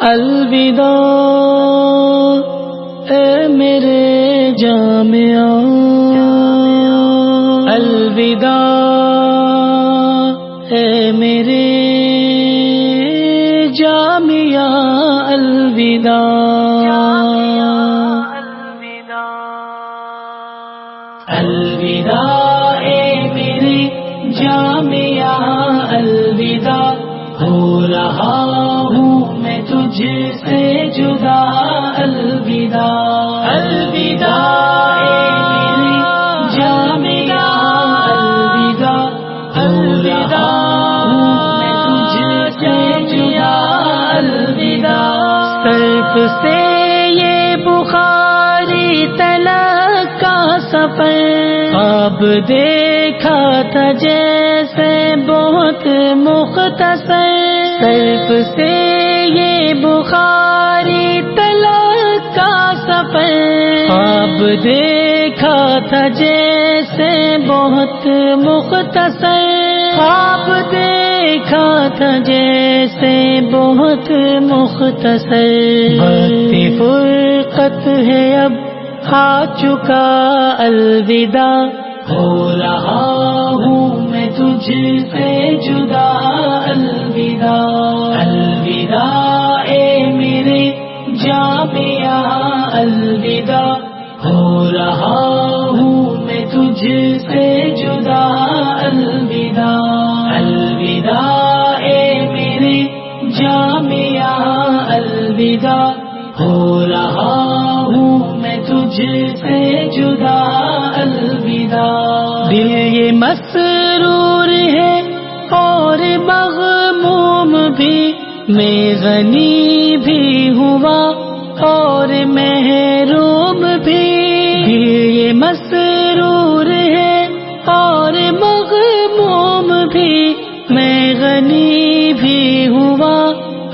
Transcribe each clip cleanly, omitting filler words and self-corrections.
الوداع اے میرے جامعہ، الوداع اے میرے جامعہ، الوداع، الوداع اے میرے جامعہ، الوداع، ہو رہا ہوں میں تجھ سے جدا، الوداع، الوداع اے میرے جامعہ، الوداع، ہو رہا ہوں میں تجھ سے جدا، الوداع، سرف سے یہ بخاری تلک کا سفر، خواب دیکھا تھا جیسے بہت مختصر، سرف سے یہ بخاری تلک کا سفر، خواب دیکھا تھا جیسے بہت مختصر، خواب دیکھا تھا جیسے بہت مختصر، وقت فرقت ہے اب آ چکا، الوداع، ہو رہا ہوں میں تجھ سے جدا، الوداع، الوداع اے میرے جامعہ، الوداع، ہو رہا ہوں میں تجھ سے جدا، الوداع، الوداع اے میرے جامعہ، الوداع، ہو رہا ہوں میں تجھ سے جدا، الوداع، دل یہ مسرور ہے اور مغموم بھی، میں غنی بھی ہوا اور محروم بھی، دل یہ مسرور ہے اور مغموم بھی، میں غنی بھی ہوا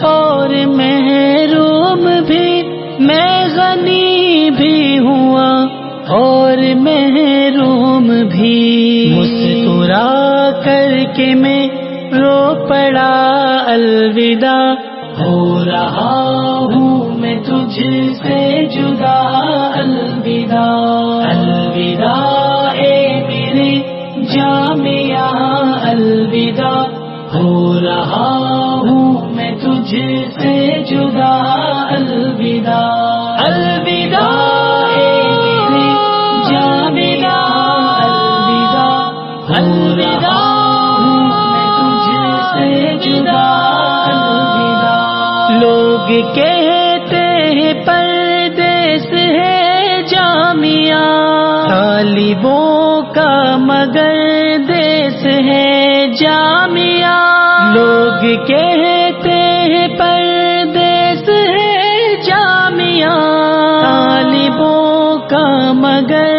اور محروم بھی، میں غنی بھی ہوا اور محروم بھی، مسکرا کر کے میں رو پڑا، الوداع، ہو رہا ہوں میں تجھ سے جدا، الوداع، الوداع اے میرے جامعہ، الوداع، ہو رہا ہوں میں تجھ سے جدا، الوداع، الوداع اے میرے جامعہ، الوداع، الوداع ہوں میں تجھ سے جدا، الوداع، لوگ کہتے ہیں پردیس ہے جامعہ، طالبوں کا مگر دیس ہے جامعہ، لوگ کہتے ہیں پردیس ہے جامعہ، طالبوں کا مگر